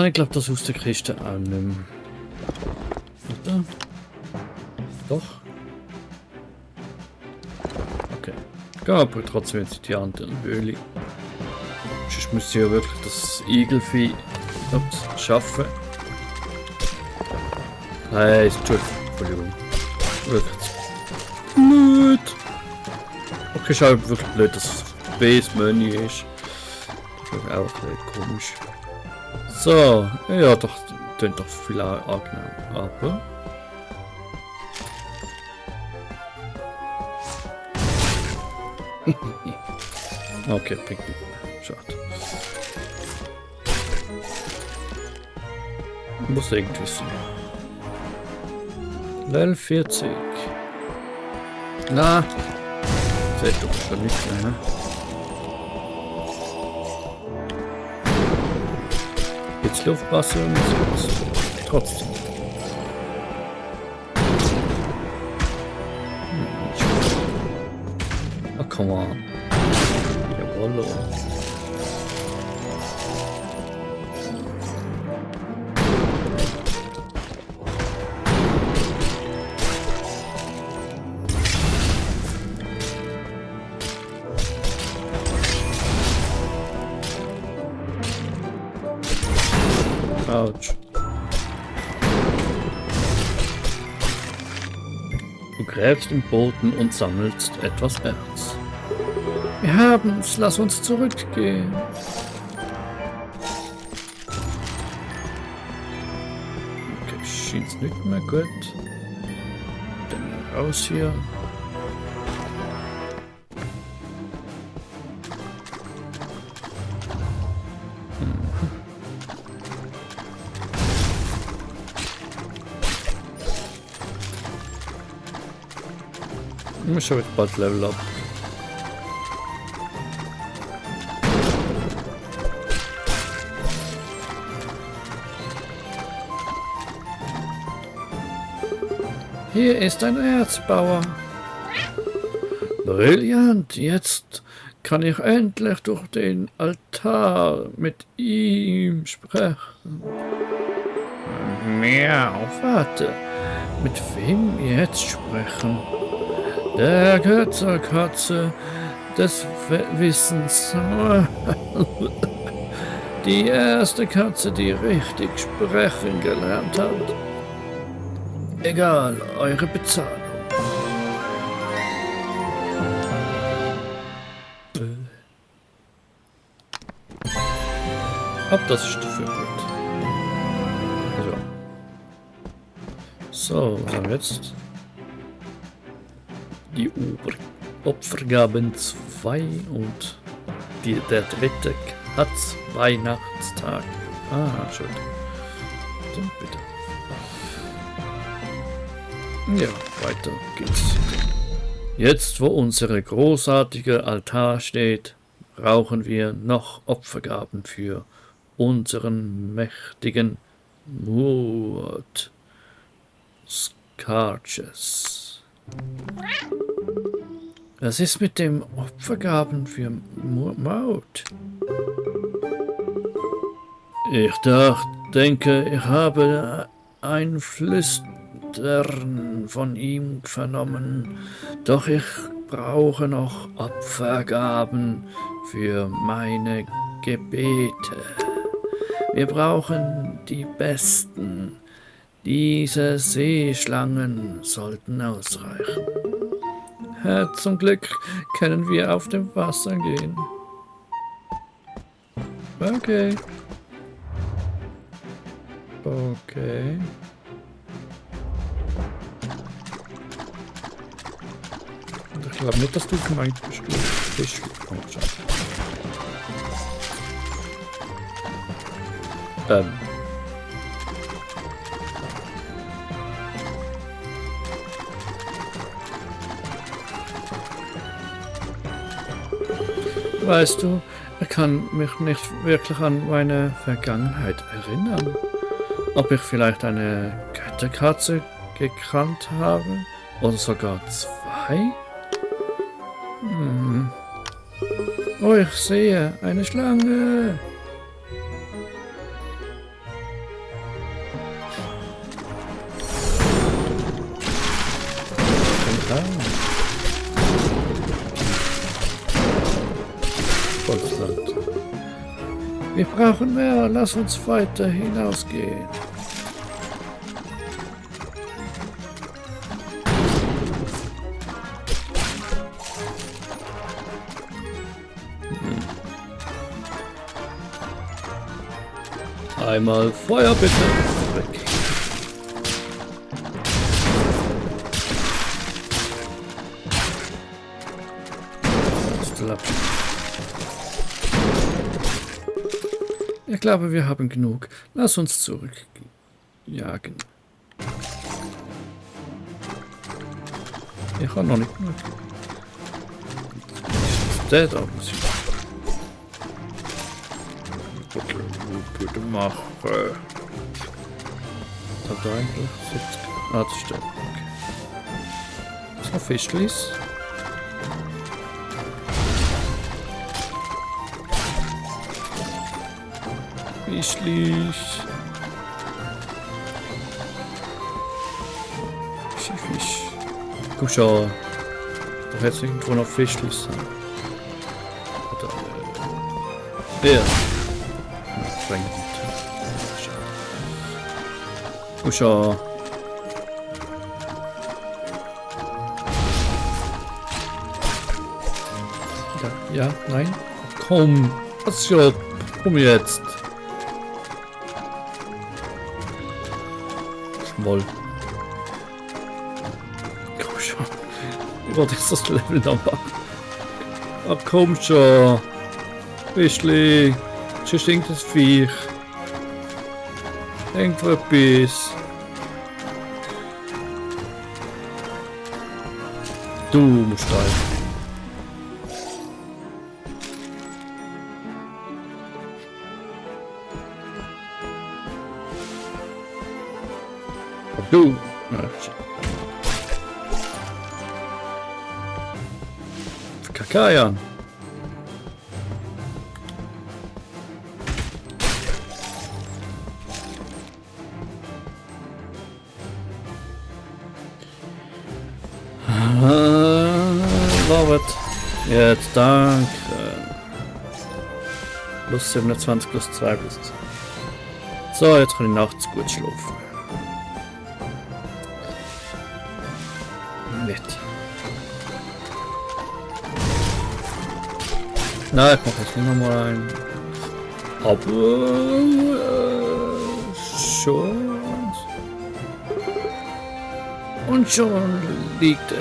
Ich glaube, das aus der Kiste auch nicht mehr. Oder? Doch. Okay. Geh aber trotzdem jetzt in die andere Höhle. Sonst müsste ich ja wirklich das Igelvieh schaffen. Nein, Entschuldigung. Wirklich blöd. Okay, ist halt wirklich blöd, dass B das Menü ist. Das ist auch ein bisschen komisch. So, ja doch, klingt doch viel angenehm. Aber... okay, bringt nicht mehr. Schade. Muss irgendwie sein. Level 40. Na, seht doch schon nicht mehr. Jetzt Luftwasser und so. Trotzdem. Ah, come on. Jawohl. Autsch. Du gräbst im Boden und sammelst etwas Erz. Wir haben's, lass uns zurückgehen. Okay, scheint's nicht mehr gut. Dann raus hier. Ich habe bald Level up. Hier ist ein Erzbauer. Brillant, jetzt kann ich endlich durch den Altar mit ihm sprechen. Miau, warte, mit wem jetzt sprechen? Der Götterkatze des Wissens. Die erste Katze, die richtig sprechen gelernt hat. Egal, eure Bezahlung. Ab das ist dafür gut. So, was haben wir jetzt? Die Opfergaben 2 und der dritte Katz-Weihnachtstag. Ah, schön. So, bitte. Ja, weiter geht's. Jetzt, wo unsere großartige Altar steht, brauchen wir noch Opfergaben für unseren mächtigen Mut. Scarches. Was ist mit dem Opfergaben für Maut? Ich denke, ich habe ein Flüstern von ihm vernommen, doch ich brauche noch Opfergaben für meine Gebete. Wir brauchen die besten. Diese Seeschlangen sollten ausreichen. Zum Glück können wir auf dem Wasser gehen. Okay. Okay. Ich glaube nicht, dass du gemeint bist. Du bist weißt du, ich kann mich nicht wirklich an meine Vergangenheit erinnern. Ob ich vielleicht eine Götterkatze gekannt habe? Oder sogar zwei? Oh, ich sehe eine Schlange. volles Land. Wir brauchen mehr, lass uns weiter hinausgehen. Einmal Feuer bitte. Weg. Ich glaube, wir haben genug. Lass uns zurückjagen. Ich habe noch nicht genug. Der da muss ich. Bitte machen. Hat er eigentlich 70? Ah, das stimmt. Okay. Was noch Fischlis? Fischlis. Fisch. Guck schon. Da hätte es irgendwo noch Fischlis sein. Oder Bär. Guck schon. Ja, nein. Komm. Was schon? Komm jetzt. Schmoll. Komm schon. Wie war das Level noch machen? Ah, komm schon. Fischli. Schon stinkt das Viech. Irgendwo etwas. Du musst rein. Du! Kakajan! Robert, jetzt danke. Plus 27 plus 2 plus 2. So, jetzt kann ich nachts gut schlafen. Nicht. Na, ich mache jetzt nicht nochmal ein. Aber schon. Und schon liegt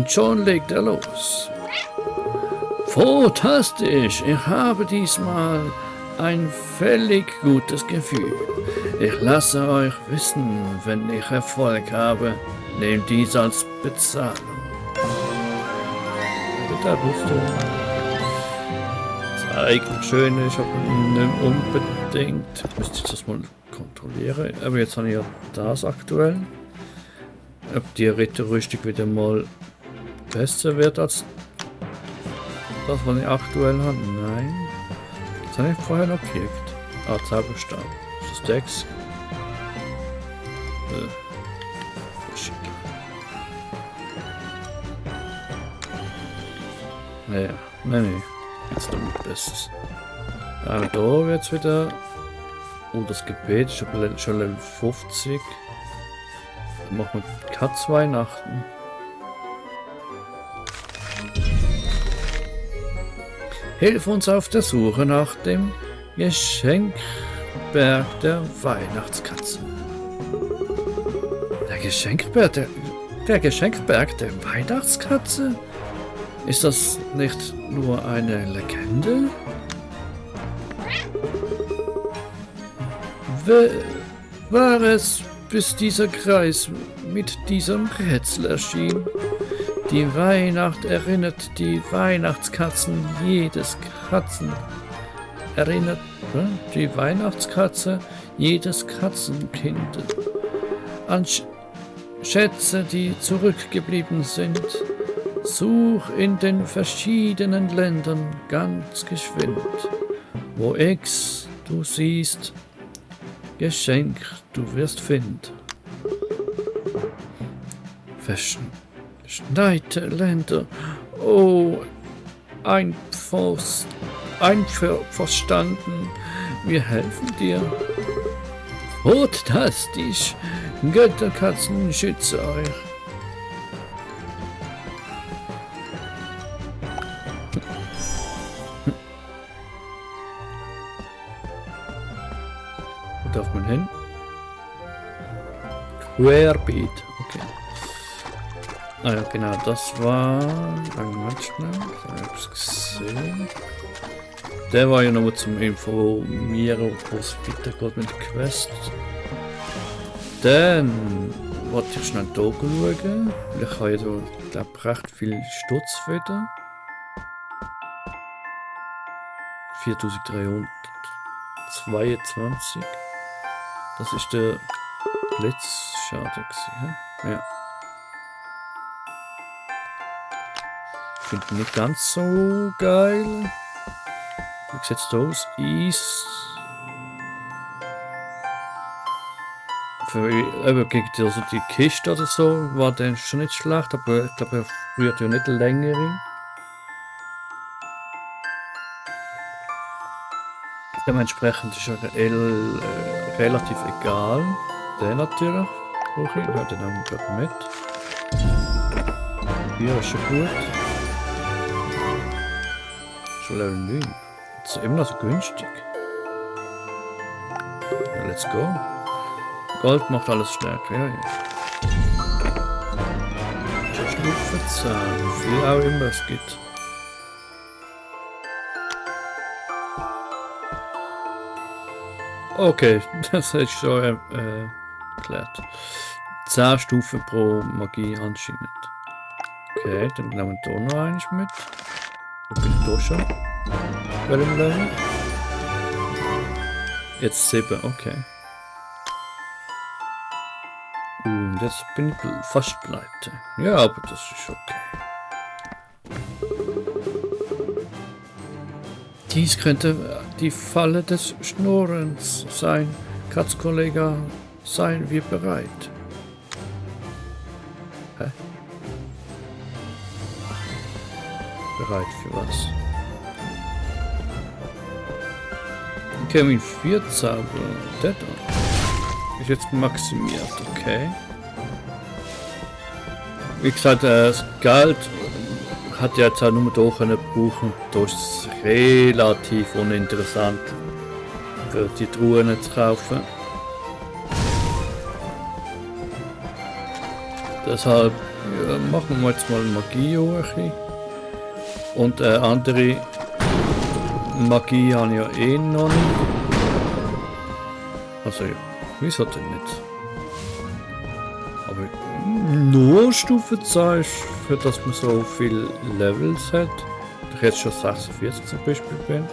schon legt er los. Fantastisch! Ich habe diesmal ein völlig gutes Gefühl. Ich lasse euch wissen, wenn ich Erfolg habe. Nehmt dies als Bezahlung. Bitte, Rüstung. Das ist eigentlich schön, ich habe nicht unbedingt. Ich müsste das mal kontrollieren. Aber jetzt habe ich ja das aktuell. Ob die Ritterrüstung wieder mal besser wird als das, was ich aktuell habe? Nein. Das habe ich vorher noch gekriegt. Ah, Zauberstab. Ist das Dex? Shit. Naja, nein. Jetzt damit Bestes. Aber da wird es wieder. Oh, das Gebet ist schon Level 50. Dann machen wir Katz Weihnachten. Hilf uns auf der Suche nach dem Geschenkberg der Weihnachtskatze. Der Geschenkberg der Weihnachtskatze? Ist das nicht nur eine Legende? War es, bis dieser Kreis mit diesem Rätsel erschien? Die Weihnacht erinnert die Weihnachtskatzen jedes die Weihnachtskatze jedes Katzenkind an Schätze, die zurückgeblieben sind. Such in den verschiedenen Ländern ganz geschwind, wo X du siehst, Geschenk du wirst finden. Verschneite Länder, oh, einverstanden. Wir helfen dir. Fantastisch. Götterkatzen schütze euch. Wo darf man hin? Querbeet. Okay. Ah ja, genau, das war... Moment schnell, ich hab's gesehen. Der war ja noch zum Informieren, wo es weitergeht mit der Quest. Dann wollte ich schnell hier schauen. Ich habe ja da, glaube recht viel Stutzfeder. 4322. Das ist der Blitzschaden gewesen, ja. Finde ich nicht ganz so geil. Wie sieht es da aus? Eis. Für gegen die Kiste oder so war der schon nicht schlecht, aber ich glaube, er rührt ja nicht länger rein. Dementsprechend ist er relativ egal. Der natürlich. Okay, ich habe den auch gerade mit. Hier ist schon gut. Schon Level 9. Das ist immer noch so günstig. Ja, let's go. Gold macht alles stärker, ja. Schlupfenzahn, wie viel auch immer es gibt. Okay, das ist schon erklärt. 10 Stufen pro Magie anscheinend. Okay, dann nehmen wir hier noch eins mit. Wo bin ich da schon? Welchem Level? Jetzt 7, okay. Und jetzt bin ich fast pleite. Ja, aber das ist okay. Dies könnte die Falle des Schnurrens sein. Katzkollege, seien wir bereit. Hä? Bereit für was? Kevin 4 Zauber. Der da. Ist jetzt maximiert, okay. Wie gesagt, das Geld hat ja jetzt auch nur hier können brauchen. Da ist es relativ uninteressant, für die Truhen zu kaufen. Deshalb ja, machen wir jetzt mal Magie hoch. Und andere Magie habe ich ja eh noch nicht. Also ja, wieso denn nicht? Aber nur Stufe 2 für dass man so viele Levels hat. Ich jetzt schon 46 zum Beispiel bin.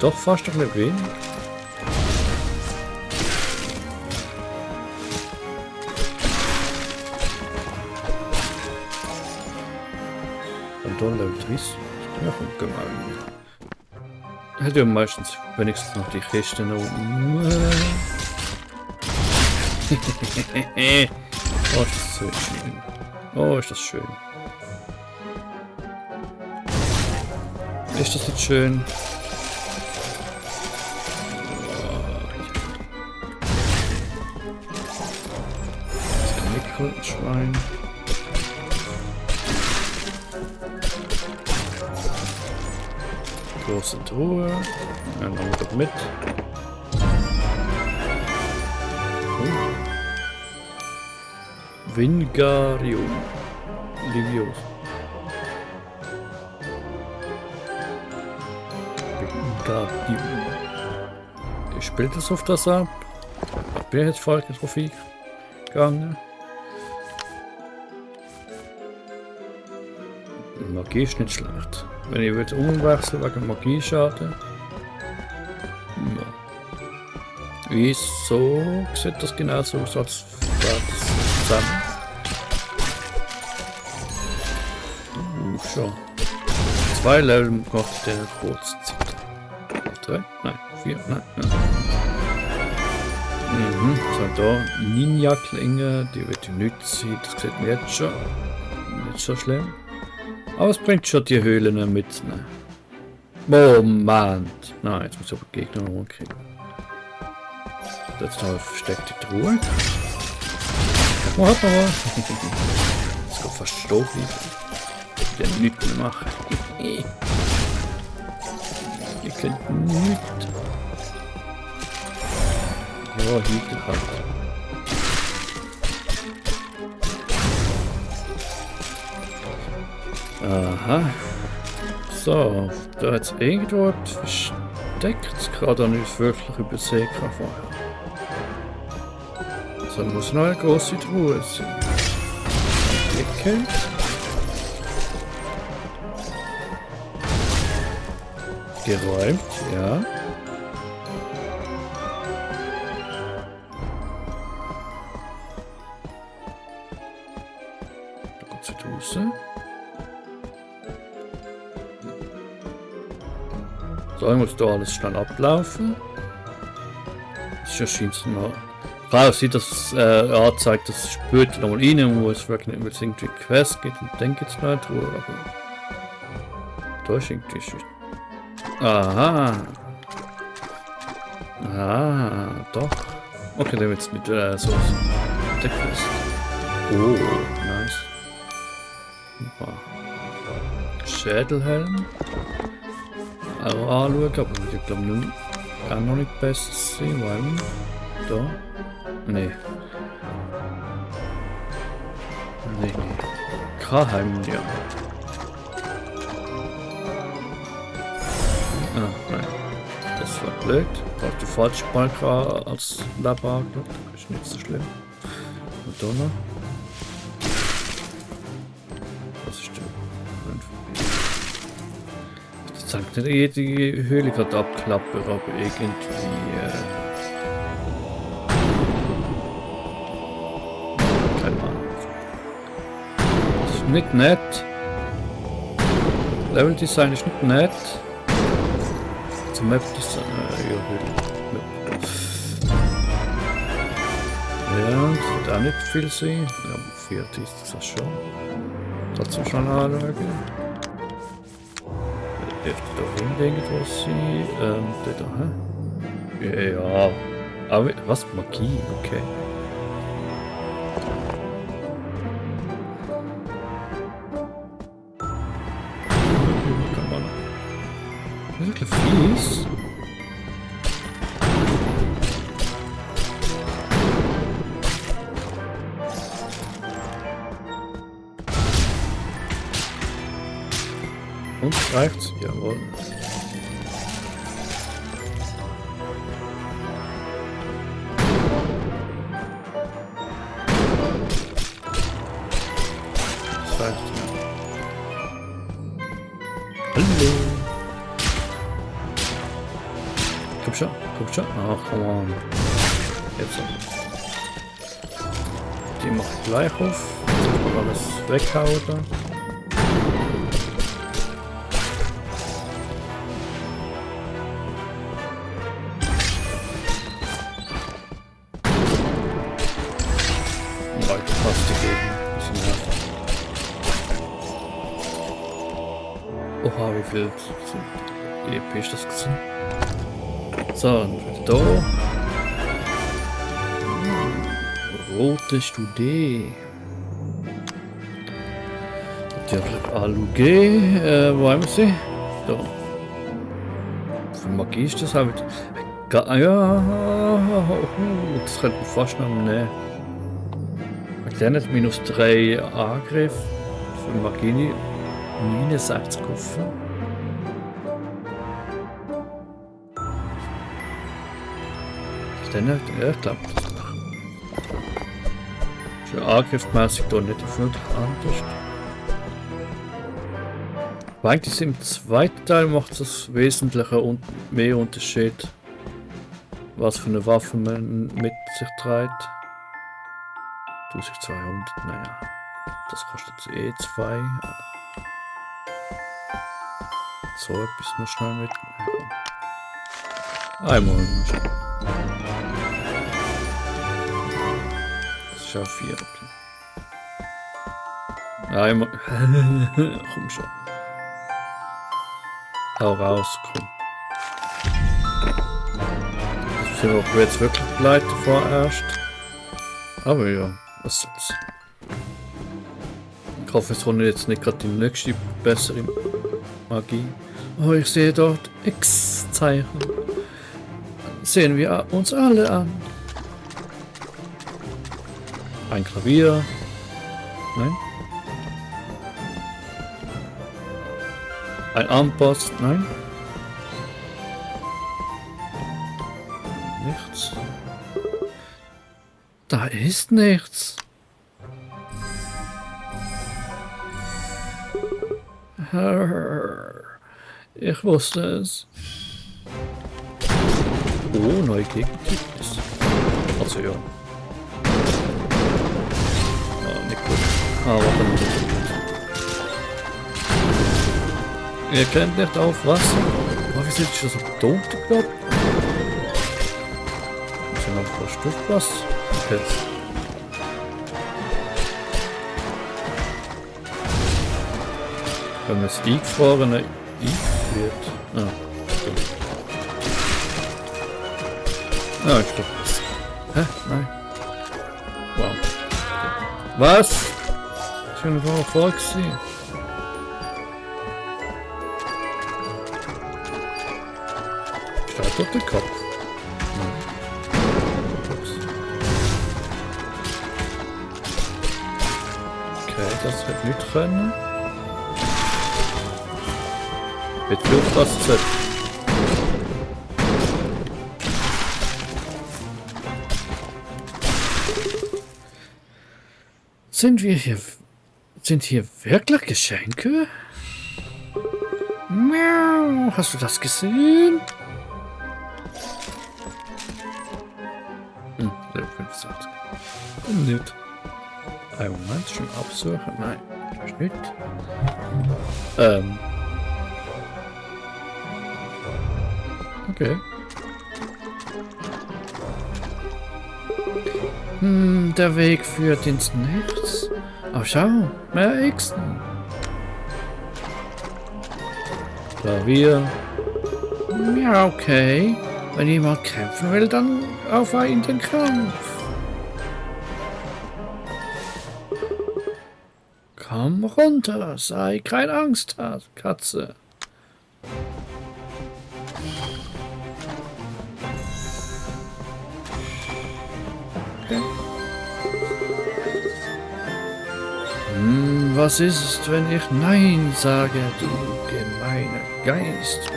Doch fast ein bisschen wenig. Und dann Level 30. Ja, kommt gemein. Hat ja meistens wenigstens noch die Kiste noch. Oh, ist das so schön. Oh, ist das schön. Ist das nicht schön? Das Nickel-Schwein. Große Truhe. Dann nehmen wir das mit. Vingarium. Livios. Vingarium. Ich spiele das auf das ab. Ich bin jetzt voll drauf gegangen. Magie ist nicht schlecht. Wenn ich würde umwechseln wegen Magieschaden. Ja. Wieso sieht das genauso aus, als wäre das zusammen? Schon. 2 Level macht der kurze Zeit. 3? Nein, 4? Nein. So, da Ninja-Klinge, die wird nicht sein. Das sieht mir jetzt schon nicht so schlimm. Aber es bringt schon die Höhlen mit. Ne? Moment. Nein, jetzt muss ich aber die Gegner noch umkriegen. Jetzt noch eine versteckte Truhe. Warte mal. Jetzt geht fast Stoff wieder. Der nichts mehr machen. Ich könnte nichts. Ja, hier halt. Aha. So, da hat es irgendwo etwas versteckt. Gerade nicht wirklich übersehen kann vorher. So, muss noch eine große Truhe sein. Okay. Geräumt, ja. Da kommt sie raus. So, ich muss da alles schnell ablaufen. Das erscheint noch. Klar, sieht das anzeigt, dass es später nochmal rein muss, weil es irgendwie Quest geht und dann geht es noch eine Truhe, aber da ist irgendwie schon. Aha. Ah, doch. Okay, dann wird es nicht so der Quest. Oh, nice. Super. Schädelhelm. Auch anschauen, aber ich glaube auch noch nicht besser sein, weil da. Nee. Nee. Kein Heim, ja. Ah, nein. Das war blöd. Ich habe die falsche Balken als Leben angeschaut. Das ist nicht so schlimm. Und da noch. Was ist der? Ich zeigt nicht jede Höhle gerade abklappen, aber irgendwie. Keine Ahnung. Das ist nicht nett. Level Design ist nicht nett. Zum Map Design. Ja, das wird auch nicht viel sein. Ja, 40 ist das schon. Trotzdem schon anschauen. Dürfte da hinten irgendwo sein. Der da, hä? Ja. Aber was? Magie? Okay. Kann man. Das ist wirklich fies. Und reicht's? Jawohl. Das reicht. Hallo. Komm schon, komm schon. Ach, come on. Jetzt. Die mache ich gleich auf. Jetzt mal alles weghauen da. Oha, wie viel EP ist das gewesen? So, dann wieder da. Rote Studie. Natürlich Aluge. Wo haben wir sie? Da. Für Magie ist das halt. Ja, das könnte man fast noch nehmen. Der hat -3 Angriff. Für Magie 69 kaufen. Ist der nicht? Ja, ich glaube das noch. Ist ja angriffsmäßig da nicht wirklich anders. Aber eigentlich im zweiten Teil macht es wesentlicher und mehr Unterschied, was für eine Waffe man mit sich trägt. 1200, naja. Das kostet eh 2. So etwas noch schnell mitnehmen. Einmal noch. Das ist auch 4. Ja, immer. Komm schon. Hau raus, komm. Sind wir jetzt wirklich pleite vorerst. Aber ja, was soll's. Ich hoffe, es kommt jetzt nicht gerade die nächste bessere Magie. Oh, ich sehe dort X-Zeichen. Sehen wir uns alle an. Ein Klavier. Nein. Ein Armpost. Nein. Nichts. Da ist nichts. Ich wusste es. Oh, neue Gegnertypis. Also ja. Nicht gut. Aber dann nicht gut. Ihr kennt nicht auf Wasser. Oh, wie sieht das so dunkel ab? Wir sind auf der Stuffplatz. Okay. Wenn man das Eingefrorene einfriert. Ah, stimmt. Ah, ich glaube das. Hä? Nein. Wow. Was? Ich bin noch voll gesehen. Steht dort der Kopf? Nein. Ups. Okay, das wird nicht können. Mit Fluchtwasser. Sind hier wirklich Geschenke? Miau, hast du das gesehen? Level 65. Nicht. Ein Moment, schon absuchen. Nein, nicht. Okay. Der Weg führt ins Nichts. Oh, schau, mehr Echsen. Klavier. Ja, okay. Wenn jemand kämpfen will, dann auf in den Kampf. Komm runter, sei kein Angst, Katze. Was ist, wenn ich Nein sage, du gemeiner Geist?